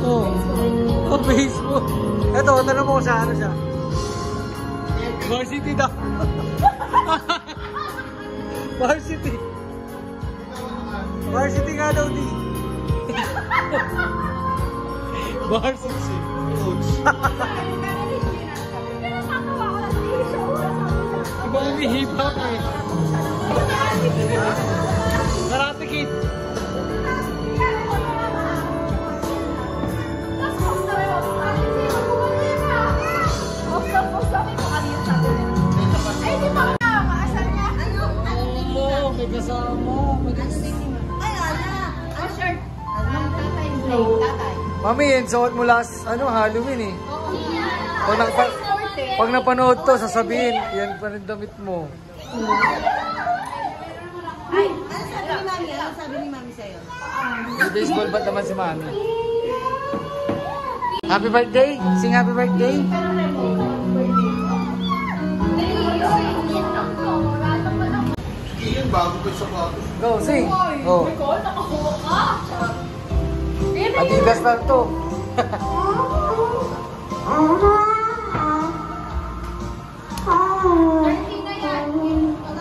Oh. Oh, baseball. Ito, tanong mo sa ano siya. Varsity daw. Varsity. Varsity nga daw di. Varsity. Iba umihip-hop eh. Karate Kid. May kasama. Mami, yan suot mo last Halloween eh. Pag napanood to, sasabihin, yan pa rin damit mo. Ay, ano sabi ni Mami sa'yo? May baseball bat naman si Mami. Happy birthday! Sing happy birthday! Bago ko sa sapatos. Go, sing! Oh. Adidas lang to.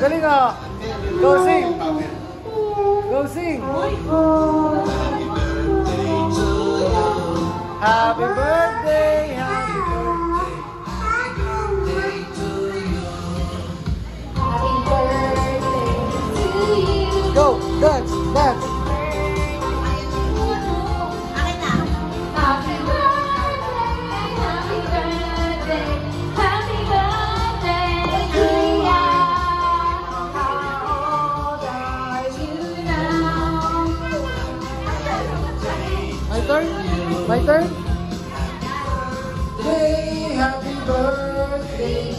Galing ah! Go, sing! Go, sing! Happy birthday! Happy birthday to you! Go! Dance! Dance! Happy birthday, happy birthday, happy birthday to ya. How old are you now? My turn? My turn? Hey, happy birthday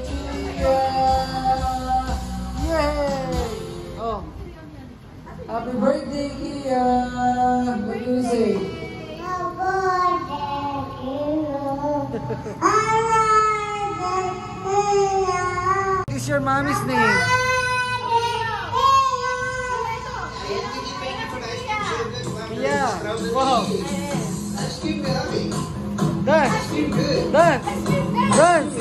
to ya! Yay! Oh. Happy birthday, Kia! What do you say? What is your mommy's name? Kia! Wow! Dance! Dance! Dance!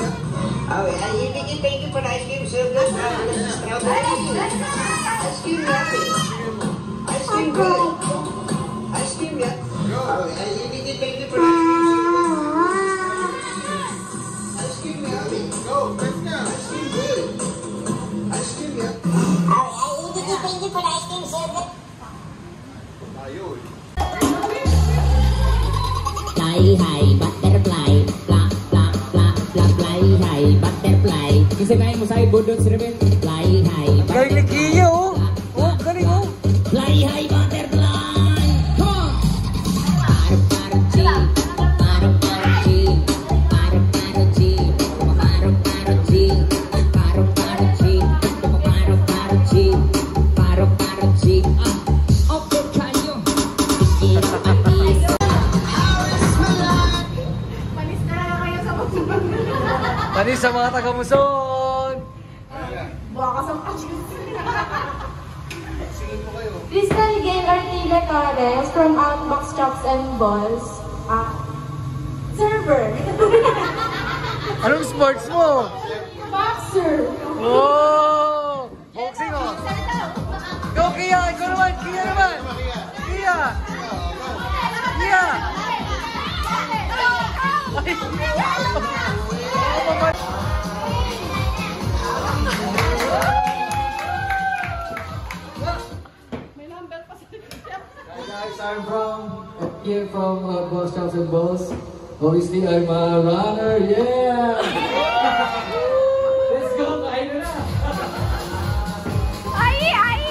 Thank you for the ice cream service. Ice cream, ice cream good. Ice cream, yeah. Thank you for the ice cream service. Ice cream, yeah. Go, let's go. Ice cream good. Ice cream, yeah. Thank you for the ice cream service. Ayun. Fly high, butterfly, fly, fly, fly, fly, fly high, butterfly. Kasi kaya mo sa ibudot sa rebel. Fly high, Galing ni Kia, oh! Oh, galing, oh! fly high, butterfly. Come on! Paro, paro, G. Paro, paro, G. Paro, paro, G. Paro, paro, G. Paro, paro, G. Paro, paro, G. Opo kayo. Panis sa mga taga-Muson! Please can again Artilla Torres from Outbox Chops and Balls. Server. Anong sports mo? Boxer. Oh! Boxing, oh! Go, Kia! Ikaw naman! Kia naman! Kia! Kia! Guys, I'm here from Boss Chops and Balls. Obviously, I'm a runner. Yeah! Let's go! Kain na na! Ay! Ay!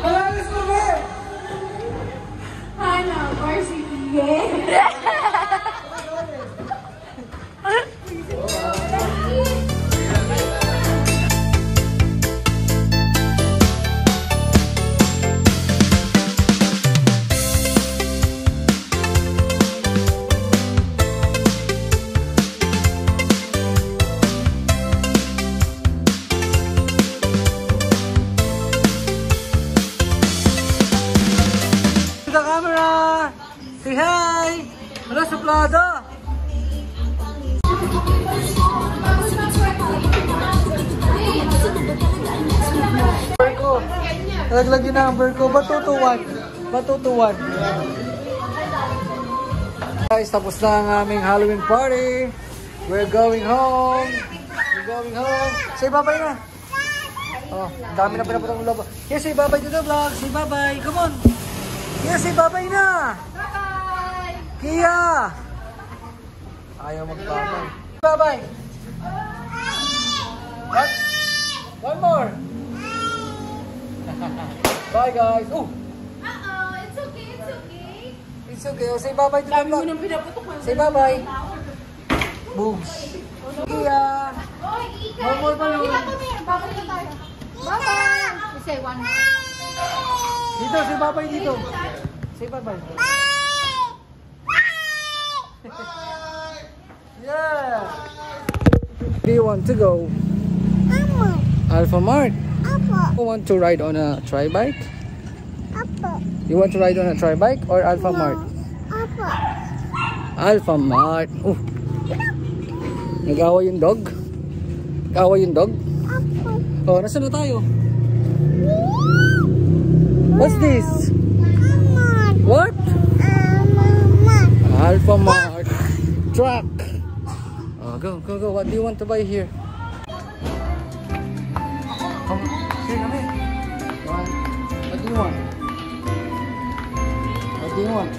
Malalas mo ba? Hana, varsity. Yeah. Say hi! Wala sa plaza! Number ko. Nalaglag yung number ko. Batutuwan. Batutuwan. Guys, tapos na ang aming Halloween party. We're going home. We're going home. Say bye-bye na. Oh, dami na pinaputang ulo. Yes, say bye-bye to the vlog. Say bye-bye. Come on. Yes, say bye-bye na. Bye-bye. Kia. Ayaw mag-bye-bye. Bye-bye. What? One more. Bye, guys. Oh. It's okay, it's okay. It's okay. Oh, say bye-bye to the vlog. Say bye-bye. Boom. Kia. One more balloon. Bye-bye. You say one more. Dito, say bye-bye dito. Say bye-bye. Yeah. Do you want to go? Alpha Mart. You want to ride on a tri-bike? You want to ride on a tri-bike or Alpha Mart? Alpha Mart. Oh. Nag-away yung dog? Nag-away yung dog? Oh, nasaan na tayo? What's this? What? Alpha Mart. Truck. Oh, go, go, go. What do you want to buy here? Come, here, come here. What do you want? What do you want?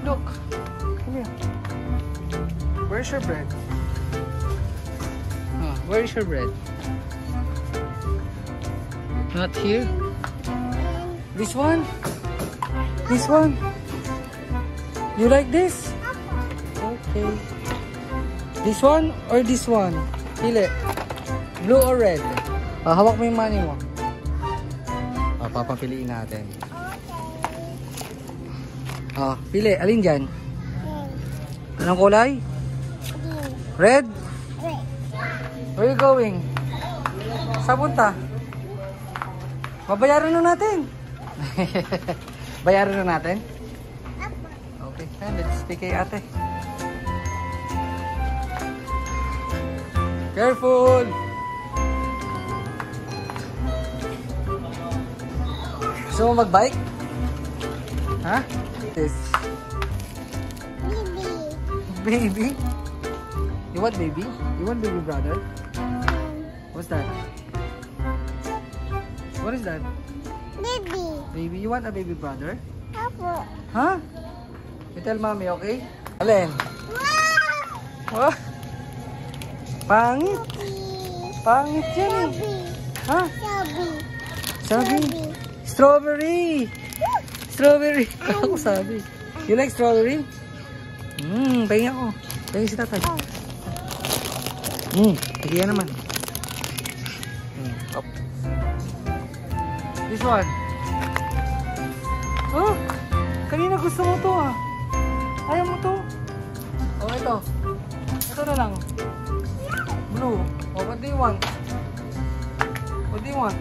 Look. Come here. Where's your bread? Where is your bread? Not here. This one? This one? You like this? Okay. This one or this one? Pili. Blue or red? Hawak mo yung money mo. Papapiliin natin. Pili. Alin dyan? Anong kulay? Red? Where you going? Saan punta? Babayaran na natin. Bayaran na natin? Okay, let's take kay ate. Careful! Gusto mo mag-bike? Ha? This. Baby? You want baby? You want baby brother? What's that? What is that? Baby. Baby, you want a baby brother? Apo. Huh? You tell mommy, okay? Alin? Wow! Pangit! Pangit yan eh! Ha? Sabi? Strawberry! Strawberry! Ako sabi. You like strawberry? Pahinga ko. Pahinga si tatay. Pahinga naman. Up. This one. Oh! Kanina gusto mo to ah. Ayaw mo to. Oh, ito. Ito na lang. Blue. Oh, what do you want? What do you want?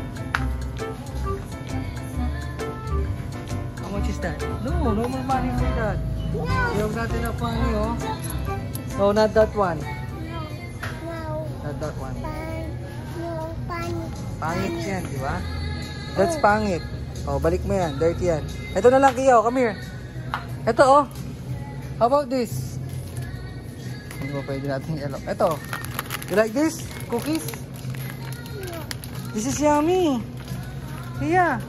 How much is that? No, no more money for that. Yung natin na money, oh. No, not that one. Not that one. Pangit yan, di ba? That's pangit. Oh, balik mo yan. Dirty yan. Ito na lang, Kiyo. Come here. Ito, oh. How about this? Hindi mo pwede natin i-alok. Ito. You like this? Cookies? This is yummy. Kiya.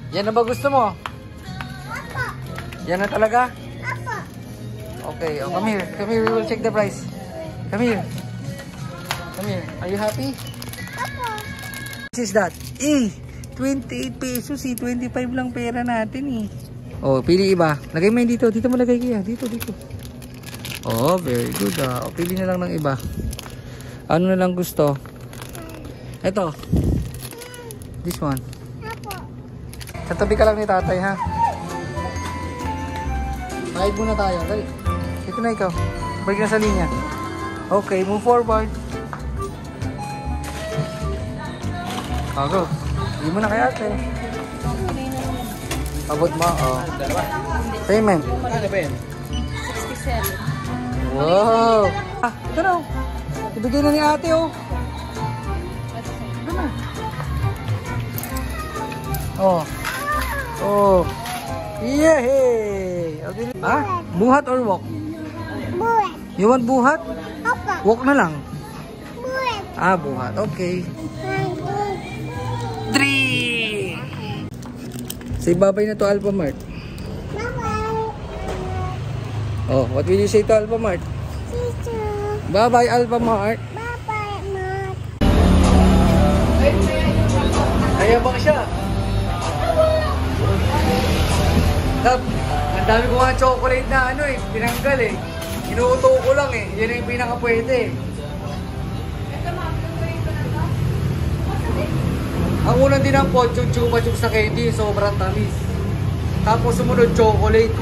Yan na ba gusto mo? Yan na talaga? Okay. Oh, come here. Come here. We will check the price. Come here. Come here. Are you happy? What is that? 28 pesos eh. 25 lang pera natin eh. Oh, pili iba. Lagay mo yun dito. Dito mo lagay kaya. Dito, dito. Oh, very good ah. O, pili na lang ng iba. Ano na lang gusto? Ito. This one. Tatabi ka lang ni tatay ha. Ride muna tayo. Dali. Ito na ikaw. Balik na sa linya. Okay, move forward. Go. Hindi mo na kaya ate. Abot mo, oh. Payment. Ano ba yun? 67. Wow! Ah, ito na, oh. Ibigay na ni ate, oh. Ito na. Oh. Oh. Yay! Ah, buhat or walk? Buhat. You want buhat? Opo. Walk na lang. Buhat. Ah, buhat. Okay. 3! Say bye-bye na to Alphamart. Bye-bye. Oh, what will you say to Alphamart? Teacher. Bye-bye Alphamart. Bye-bye, Mark. Ayabang siya. Tab, ang dami ko nga chocolate na ano eh, tinanggal eh. Inuuto ko lang eh, yan yung pinaka-pwede. Ang unang dinampot, yung chupa chups na candy, sobrang tamis. Tapos sumunod chocolate.